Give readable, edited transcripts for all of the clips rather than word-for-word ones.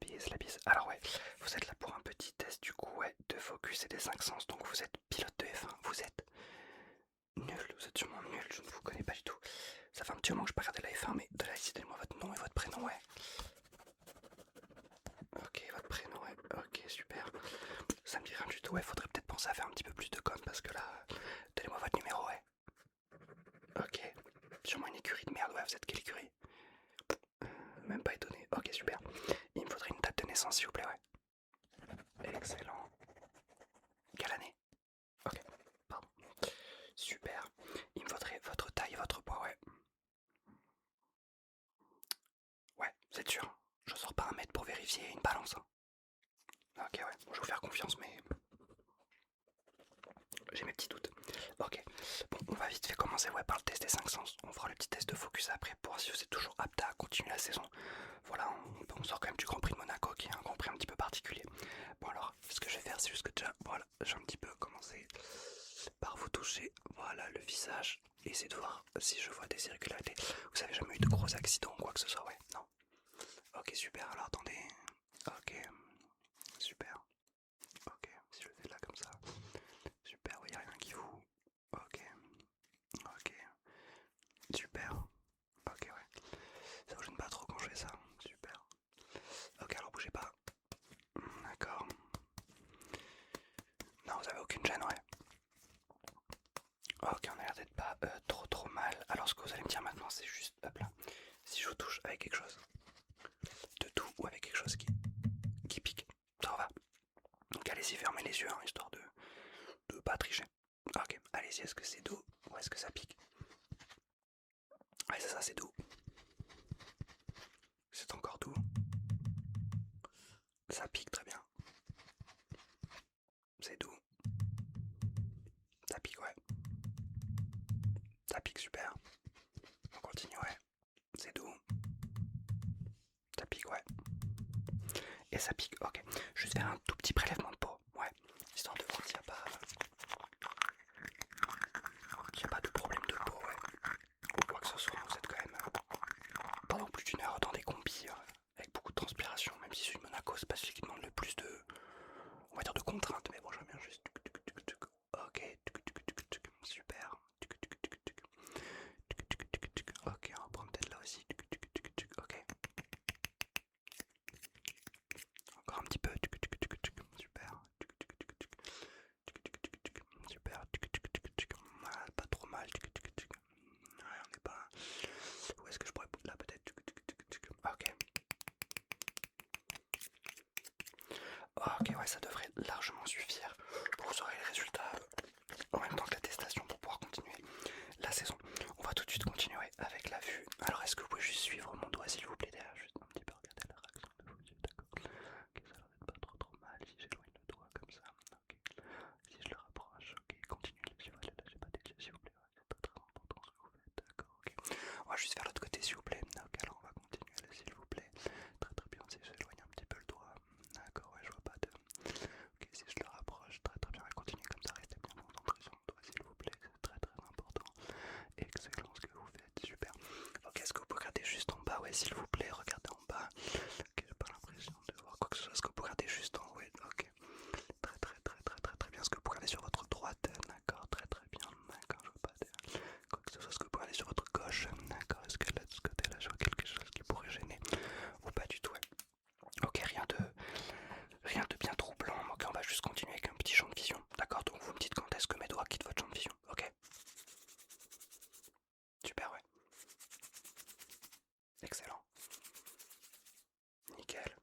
bise, la bise. Alors ouais, vous êtes là pour un petit test du coup, ouais, de focus et des cinq sens. Donc vous êtes pilote de F1, vous êtes nul, vous êtes sûrement nul, je ne vous connais pas du tout. Ça fait un petit moment que je n'ai pas regardé la F1, mais de là, citez-moi votre nom et votre prénom, ouais. Ok, votre prénom, ouais. Ok, super. Ça me dit rien du tout, ouais. Faudrait peut-être penser à faire un petit peu plus de com parce que là, donnez-moi votre numéro, ouais. Ok, sûrement une écurie de merde, ouais. Vous êtes quelle écurie? Même pas étonné. Ok, super. Il me faudrait une date de naissance, s'il vous plaît, ouais. Excellent. Quelle année? Ok, pardon. Super. Il me faudrait votre taille et votre poids, ouais. Ouais, vous êtes sûr? Je sors pas un mètre pour vérifier une balance, hein. Ok, ouais. Bon, je vais vous faire confiance, mais j'ai mes petits doutes. Ok, bon, on va vite fait commencer ouais, par le test des 5 sens. On fera le petit test de focus après pour voir si vous êtes toujours apte à continuer la saison. Voilà, on sort quand même du Grand Prix de Monaco qui est un Grand Prix un petit peu particulier. Bon alors, ce que je vais faire, c'est juste que déjà, voilà, j'ai un petit peu commencé par vous toucher, voilà, le visage. Et essayer de voir si je vois des irrégularités. Vous avez jamais eu de gros accidents ou quoi que ce soit, ouais, non. Ok, super, alors attendez. Ok, super. Ok, si je le fais là comme ça. Super, oui, y a rien qui vous... Ok, ok, super. Ok, ouais. Ça vous gêne pas trop quand je fais ça. Super. Ok, alors bougez pas. D'accord. Non, vous avez aucune gêne, ouais. Ok, on a l'air d'être pas trop mal. Alors ce que vous allez me dire maintenant, c'est juste, hop là, si je vous touche avec quelque chose de doux ou avec quelque chose qui pique, ça va. Donc allez-y, fermez les yeux, hein, histoire de pas tricher. Ok, allez-y, est-ce que c'est doux ou est-ce que ça pique? Ouais, c'est ça, c'est doux. C'est encore doux. Ça pique très bien. C'est doux. Ça pique, ouais. Ça pique super. On continue, ouais. C'est doux. Ça pique, ouais. Et ça pique, ok. Juste faire un tout petit prélèvement de peau, ouais. Histoire de voir s'il n'y a pas de problème de peau, ouais. Ou quoi que ce soit, vous êtes quand même pendant plus d'une heure dans des combis avec beaucoup de transpiration, même si celui de Monaco, c'est pas celui qui demande le plus de, on va dire, de contraintes, mais bon, j'aime bien juste. Ok, super. Ok, on va prendre peut-être là aussi. Ok, encore un petit peu. Super. Super. Voilà, pas trop mal. Ouais, on n'est pas. Où est-ce que je pourrais. Là, peut-être. Ok. Ok, ouais, ça devrait largement suffire. Vous aurez les résultats en même temps que l'attestation pour pouvoir continuer la saison. On va tout de suite continuer avec la vue. Alors, est-ce que vous pouvez juste suivre mon doigt, s'il vous plaît, derrière, juste un petit peu regarder la réaction de vos yeux, d'accord? Ok, ça a l'air d'être pas trop mal si j'éloigne le doigt comme ça. Ok, si je le rapproche, ok, continuez de le suivre, allez, lâchez pas des yeux, s'il vous plaît. Ouais, c'est très important ce que vous faites, d'accord, ok. On va juste faire l'autre côté, s'il vous plaît. Ok, alors on va continuer là, s'il vous plaît. Très bien, si j'éloigne un petit peu le doigt. D'accord, ouais, je vois pas de. Ok, si je le rapproche, très bien, et continuez comme ça, restez bien concentré sur mon doigt, s'il vous plaît, c'est très important. Excellent ce que vous faites, super. Ok, est-ce que vous pouvez regarder juste en bas, ouais, s'il vous plaît, regardez en bas. Ok, j'ai pas l'impression de voir quoi que ce soit, est-ce que vous pouvez regarder juste en haut, ouais, ok. Très bien, est-ce que vous pouvez regarder sur votre droite, d'accord, très bien, d'accord, je vois pas de quoi que ce soit, est-ce que vous pouvez regarder sur votre gauche, d'accord, est-ce que là, de ce côté-là, je vois quelque chose qui pourrait gêner, ou pas du tout, ouais. Ok, rien de bien troublant, ok, on va juste continuer avec un petit champ de vision, d'accord, donc vous me dites quand est-ce que mes doigts quittent votre champ de vision, ok. Super, ouais. Excellent. Nickel.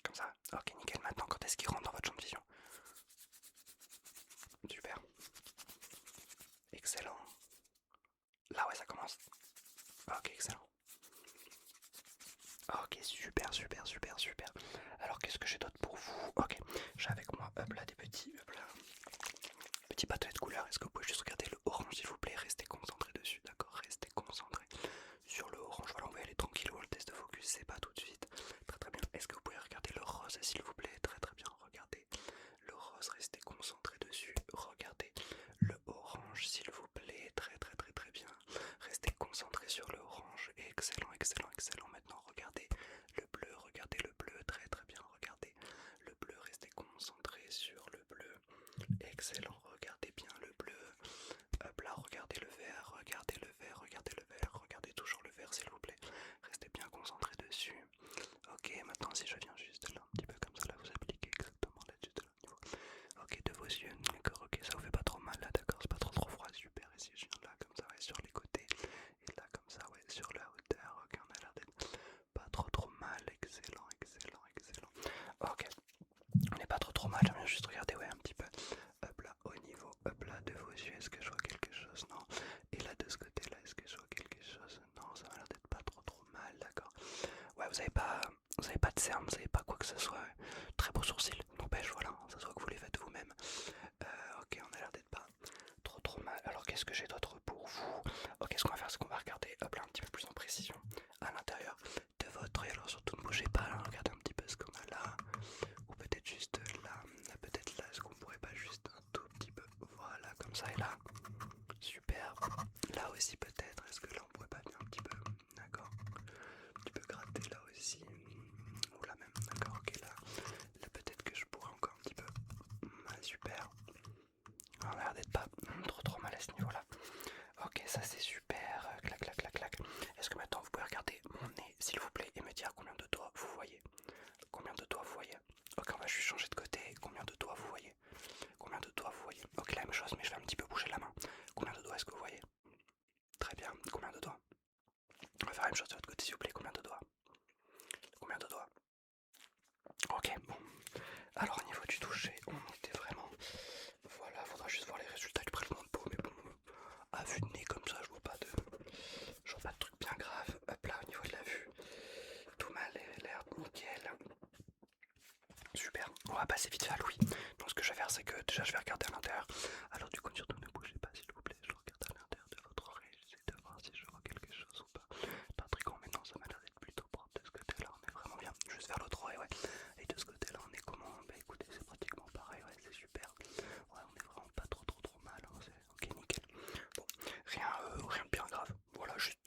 Comme ça. Ok, nickel. Maintenant, quand est-ce qu'il rentre dans votre champ de vision? Super. Excellent. Là, ouais, ça commence. Ok, excellent. Ok, super. Alors, qu'est-ce que j'ai d'autre pour vous? Ok, j'ai avec moi, hop là, des petits, hop là, petits bâtonnets de couleur. Est-ce que vous pouvez juste regarder le orange, s'il vous plaît? Restez concentré dessus, d'accord? Restez concentré sur le orange. Voilà, on va y aller tranquille. Le test de focus, c'est pas tout de suite. Très bien. Est-ce que vous pouvez regarder le rose, s'il vous plaît? Très bien. Regardez le rose, restez concentré dessus. Regardez le orange, s'il vous plaît. Très bien. Restez concentré sur le orange. Excellent. Maintenant, regardez le bleu, regardez Restez bien concentrés dessus. Ok, maintenant si je viens juste là, un petit peu comme ça, là vous appliquez exactement là, juste là au niveau. Ok, de vos yeux, d'accord, ok, ça vous fait pas trop mal là, d'accord, c'est pas trop froid, super. Et si je viens là comme ça, ouais, sur les côtés, et là comme ça, ouais, sur la hauteur, ok, on a l'air d'être pas trop mal, excellent, excellent, excellent. Ok, on n'est pas trop mal, j'aime bien juste regarder, ouais, un petit peu. Hop là, au niveau, hop là, de vos yeux, est-ce que je vois quelque chose? Non. Et là, de ce côté-là, est-ce que je vois quelque chose? Non, ça m'a l'air d'être pas trop mal, d'accord. Ouais, vous avez pas de cernes, vous avez pas quoi que ce soit. Très beaux sourcils, n'empêche, voilà, ça se voit que vous les faites vous-même. Ok, on a l'air d'être pas trop mal. Alors, qu'est-ce que j'ai d'autre pour vous? Ok, ce qu'on va faire, c'est qu'on va regarder, hop là, un petit peu plus en précision à l'intérieur de votre œil. Alors, surtout ne bougez pas, là, regardez un petit peu ce qu'on a là. Ou peut-être juste là, peut-être là, est-ce qu'on pourrait pas juste un tout petit peu, voilà, comme ça et là, super, là aussi peut-être, est-ce que là on pourrait pas venir un petit peu, d'accord, un petit peu gratter là aussi, ou là même, d'accord, ok, là peut-être que je pourrais encore un petit peu, super, on a l'air d'être pas trop mal à ce niveau là, ok, ça c'est super, clac clac clac clac, est-ce que maintenant vous pouvez regarder mon nez s'il vous plaît et me dire combien de doigts vous voyez? Combien de doigts vous voyez? Ok, on va juste changer de côté. Combien de doigts vous voyez? Combien de doigts vous voyez? Ok, la même chose, mais je vais un petit peu bouger la main. Combien de doigts est-ce que vous voyez? Très bien. Combien de doigts? On va faire la même chose de l'autre côté, s'il vous plaît. Combien de doigts? Combien de doigts? Ok, bon. Alors, au niveau du toucher, on était vraiment. Voilà, faudra juste voir les résultats du prélèvement de peau, mais bon, à vue de nez comme ça, je vois pas de truc bien grave. Hop là, au niveau de la vue, tout m'a l'air nickel. Super, on va passer vite fait à Louis. Donc ce que je vais faire, c'est que déjà je vais regarder à l'intérieur. Alors du coup, surtout ne bougez pas s'il vous plaît, je regarde à l'intérieur de votre oreille, j'essaie de voir si je vois quelque chose ou pas. D'intriguant, mais non, ça m'a l'air d'être plutôt propre de ce côté-là, on est vraiment bien. Juste vers l'autre oreille, ouais. Et de ce côté-là, on est comment? Bah écoutez, c'est pratiquement pareil, ouais, c'est super. Ouais, on est vraiment pas trop mal, hein, c'est ok, nickel. Bon, rien de bien grave, voilà, juste.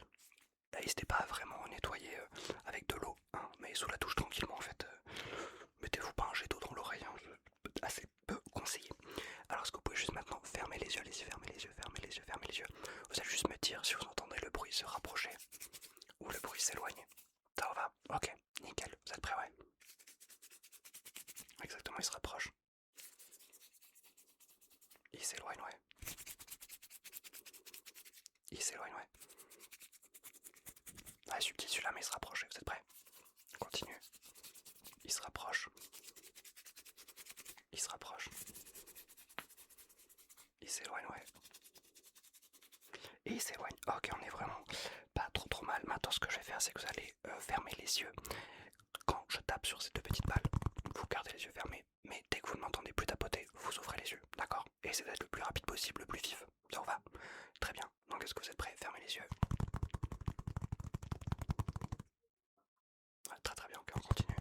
N'hésitez pas à vraiment nettoyer avec de l'eau, hein, mais sous la douche tranquillement en fait. Mettez-vous pas un jet d'eau dans l'oreille, hein, assez peu conseillé. Alors est-ce que vous pouvez juste maintenant fermer les yeux, allez-y, fermez les yeux, fermez les yeux, fermez les yeux. Vous allez juste me dire si vous entendez le bruit se rapprocher ou le bruit s'éloigner. Ça va? Ok, nickel, vous êtes prêts, ouais. Exactement, il se rapproche. Il s'éloigne, ouais. Il s'éloigne, ouais. Ouais, subtil celui-là, mais il se rapproche, vous êtes prêts? Continue. Il se rapproche. Il se rapproche. Il s'éloigne, ouais. Et il s'éloigne. Ok, on est vraiment pas trop mal. Maintenant, ce que je vais faire, c'est que vous allez fermer les yeux. Quand je tape sur ces deux petites balles, vous gardez les yeux fermés. Mais dès que vous ne m'entendez plus tapoter, vous ouvrez les yeux. D'accord? Et essayez d'être le plus rapide possible, le plus vif. Ça vous va? Très bien. Donc, est-ce que vous êtes prêts? Fermez les yeux. Ouais, très bien. Ok, on continue.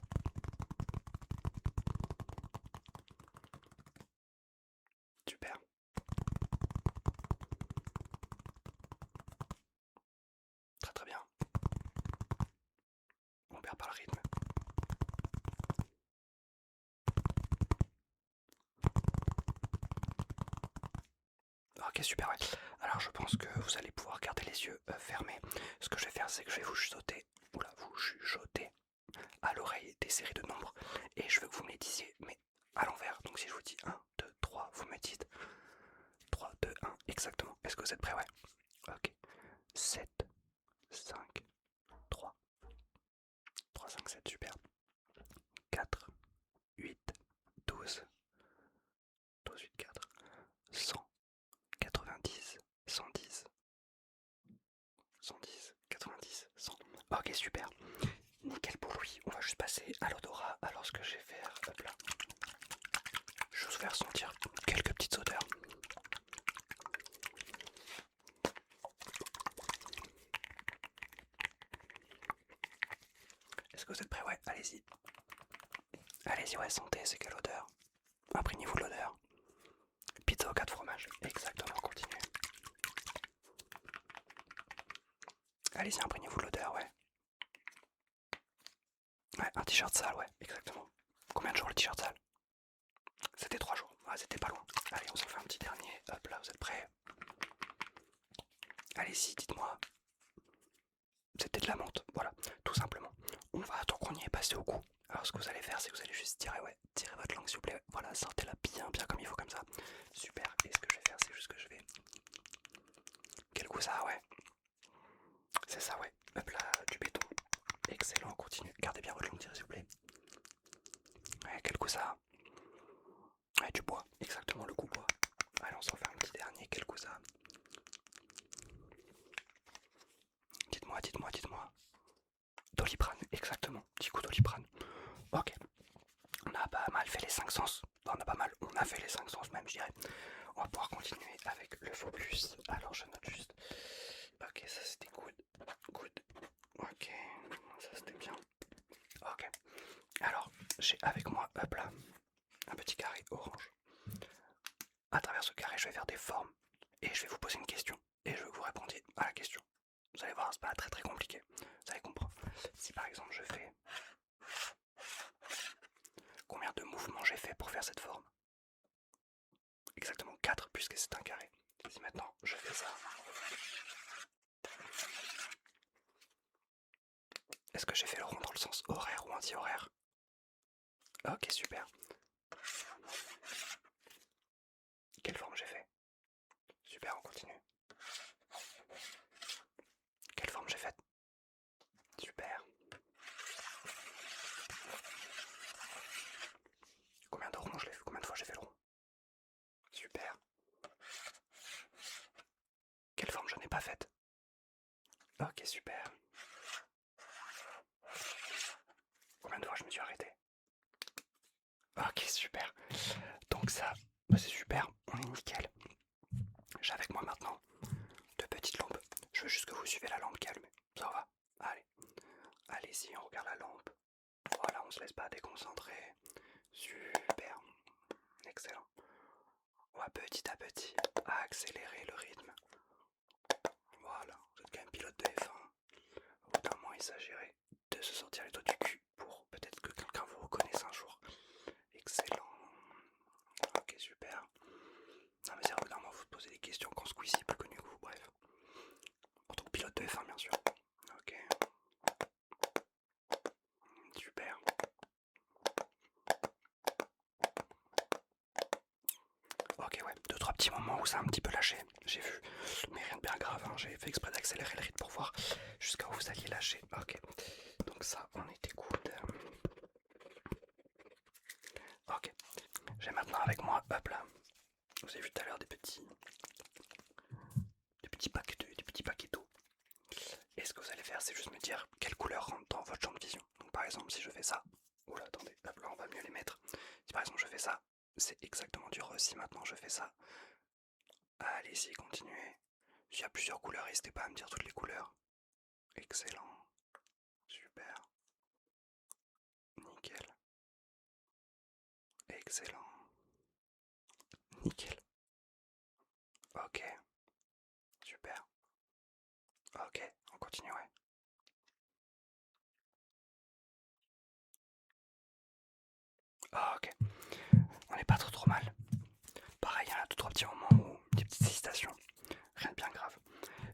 Super. Très bien. On perd pas le rythme. Ok, super, ouais. Alors je pense que vous allez pouvoir garder les yeux fermés. Ce que je vais faire, c'est que je vais vous chuchoter, oula, vous chuchoter à l'oreille des séries de nombres. Et je veux que vous me les disiez, mais à l'envers. Donc si je vous dis 1, 2, 3, vous me dites 3, 2, 1, exactement. Est-ce que vous êtes prêts? Ouais. Ok. 7, 5, 3, 3, 5, 7, super. 4, 8, 12, 12, 8, 4, 100, 90, 110, 110, 90, 100. Ok, super. Nickel pour lui. On va juste passer à l'odorat. Alors ce que je vais faire, hop là. Je vais vous faire sentir quelques petites odeurs. Est-ce que vous êtes prêts? Ouais, allez-y. Allez-y, ouais, sentez, c'est quelle odeur? Imprégnez-vous de l'odeur. Pizza aux 4 fromages. Exactement, continuez. Allez-y, imprégnez-vous de l'odeur, ouais. Ouais, un t-shirt sale, ouais, exactement. Combien de jours le t-shirt sale? C'était 3 jours. Ouais, c'était pas loin. Allez, on s'en fait un petit dernier. Hop là, vous êtes prêts? Allez-y, dites-moi. c'était de la menthe, voilà, tout simplement. On va, tant qu'on y est passé au cou. Alors ce que vous allez faire, c'est que vous allez juste tirer, ouais, tirez votre langue s'il vous plaît. Voilà, sortez-la bien comme il faut comme ça. Super, et ce que je vais faire, c'est juste que je vais... Quel goût ça a, ouais. C'est ça, ouais. Hop là, du béton. Excellent, continue. Gardez bien votre langue tirée s'il vous plaît. Ouais, quel goût ça a. Ouais, du bois, exactement le goût bois. Allez, on s'en fait un petit dernier, quel goût ça a. Dites-moi. Doliprane, exactement, petit coup Doliprane. Ok, on a pas mal fait les 5 sens. Enfin, on a fait les 5 sens même, je dirais. On va pouvoir continuer avec le focus. Alors, je note juste. Ok, ça c'était good. Ok, ça c'était bien. Ok, alors, j'ai avec moi, hop là, un petit carré orange. À travers ce carré, je vais faire des formes. Et je vais vous poser une question. Et je veux que vous répondiez à la question. Vous allez voir, c'est pas très compliqué. Vous allez comprendre. Si par exemple je fais... Combien de mouvements j'ai fait pour faire cette forme? Exactement 4 puisque c'est un carré. Si maintenant je fais ça... Est-ce que j'ai fait le rond dans le sens horaire ou anti-horaire? Ok, super. Quelle forme j'ai fait? Super, on continue. Quelle forme j'ai faite? Super. Combien de ronds je l'ai fait? Combien de fois j'ai fait le rond? Super. Quelle forme je n'ai pas faite? Ok, super. Combien de fois je me suis arrêté? Ok, super. Donc ça, bah c'est super, on est nickel. J'ai avec moi maintenant deux petites lampes. Je veux juste que vous suivez la lampe calme. Ça va? Allez. Allez-y, on regarde la lampe. Voilà, on se laisse pas déconcentrer. Super. Excellent. On va petit à petit accélérer le rythme. Voilà, vous êtes quand même pilote de F1. Au bout d'un moment, il s'agirait de se sortir les doigts du cul pour peut-être que quelqu'un vous reconnaisse un jour. Excellent. Ok, super. Non mais c'est vrai, vous vous posez des questions quand Squeezie est plus connu que vous, bref. En tant que pilote de F1 bien sûr. Ok. Super. Ok ouais, 2-3 petits moments où ça a un petit peu lâché, j'ai vu. Mais rien de bien grave, hein. J'ai fait exprès d'accélérer le rythme pour voir jusqu'à où vous alliez lâcher. Ok. Donc ça, on était good. Ok. J'ai maintenant avec moi, hop là. Vous avez vu tout à l'heure des petits paquets d'eau. Et ce que vous allez faire, c'est juste me dire quelle couleur rentre dans votre champ de vision. Donc par exemple, si je fais ça, oula, attendez, hop là, on va mieux les mettre. Si par exemple je fais ça, c'est exactement du rose. Si maintenant je fais ça, allez-y, continuez. S'il y a plusieurs couleurs, n'hésitez pas à me dire toutes les couleurs. Excellent. Super. Nickel. Excellent. Nickel. Ok. Super. Ok, on continue, ouais. Ok. On n'est pas trop mal. Pareil, il y a 2-3 petits moments où des petites hésitations. Rien de bien grave.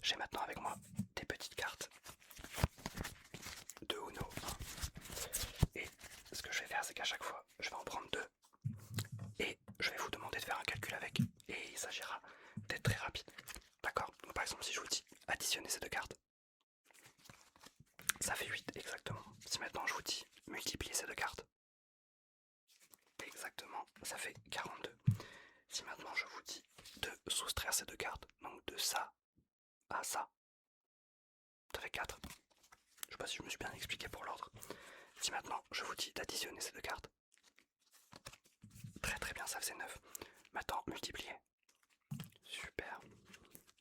J'ai maintenant avec moi des petites cartes de Uno. Et ce que je vais faire, c'est qu'à chaque fois, je vais en prendre 2. Et je vais vous demander de faire un calcul avec. Et il s'agira d'être très rapide. D'accord? Donc par exemple, si je vous dis additionner ces 2 cartes, ça fait 8 exactement. Si maintenant je vous dis multiplier ces 2 cartes, exactement, ça fait 42. Si maintenant je vous dis de soustraire ces 2 cartes, donc de ça à ça, ça fait 4. Je sais pas si je me suis bien expliqué pour l'ordre. Si maintenant je vous dis d'additionner ces 2 cartes, très bien, ça faisait 9. Maintenant, multiplier. Super.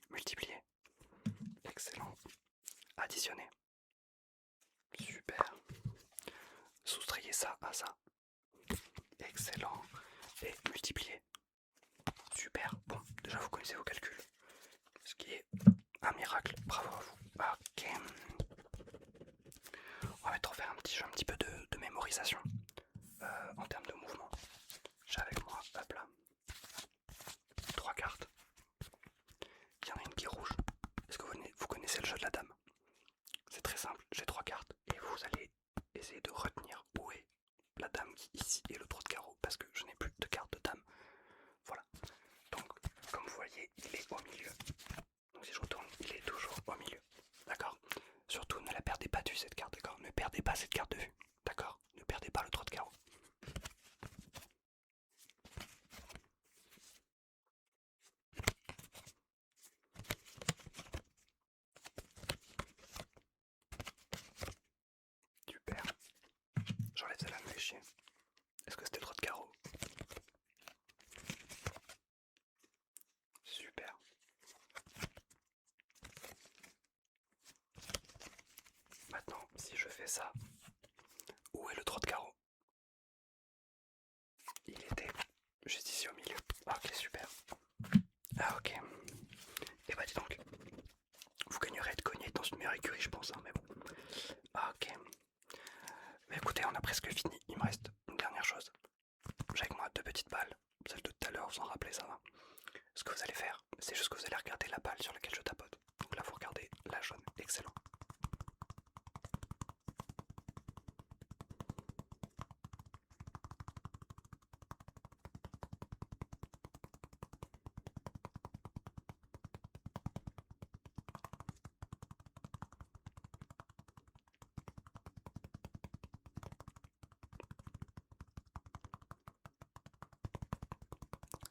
Multiplier. Excellent. Additionner. Super. Soustrayer ça à ça. Excellent. Et multiplier. Super. Bon, déjà vous connaissez vos calculs. Ce qui est un miracle. Bravo à vous. Ok. On va maintenant faire un petit jeu un petit peu de mémorisation. En termes de mouvement. J'ai avec moi, hop là, 3 cartes. Il y en a une qui est rouge. Est-ce que vous connaissez le jeu de la dame? C'est très mis ici et le trou de carreau parce que je n'ai plus de carte de dame. Voilà. Donc, comme vous voyez, il est au milieu. Donc si je retourne, il est toujours au milieu. D'accord? Surtout, ne la perdez pas de vue cette carte, d'accord? Ne perdez pas cette carte de vue. D'accord? Ne perdez pas le trou de carreau. Super. J'enlève celle-là, me fait chier. Est-ce que c'était trop de carreaux? Super. Maintenant, si je fais ça, où est le trou de carreau? Il était juste ici au milieu. Ok, super. Ah ok. Et bah dis donc, vous gagnerez à être cogné dans une meilleure écurie, je pense, hein, mais bon. Ah ok. Mais écoutez, on a presque fini. Il me reste une dernière chose. J'ai avec moi deux petites balles. Celle de tout à l'heure, vous en rappelez, ça va? Ce que vous allez faire, c'est juste que vous allez regarder la balle sur laquelle je tapote. Donc là, vous regardez la jaune. Excellent.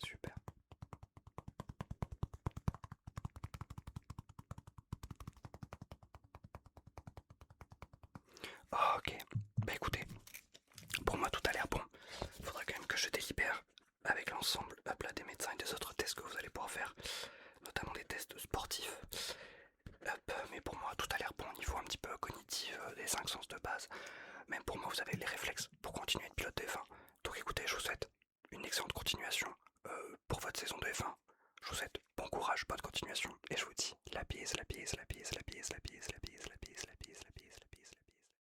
Super. Ok. Bah écoutez, pour moi tout a l'air bon. Il faudra quand même que je délibère avec l'ensemble là, des médecins et des autres tests que vous allez pouvoir faire, notamment des tests sportifs. Mais pour moi tout a l'air bon au niveau un petit peu cognitif, des 5 sens de base. Même pour moi vous avez les réflexes pour continuer de piloter F1. Donc écoutez, je vous souhaite une excellente continuation pour votre saison de F1. Je vous souhaite bon courage, bonne continuation et je vous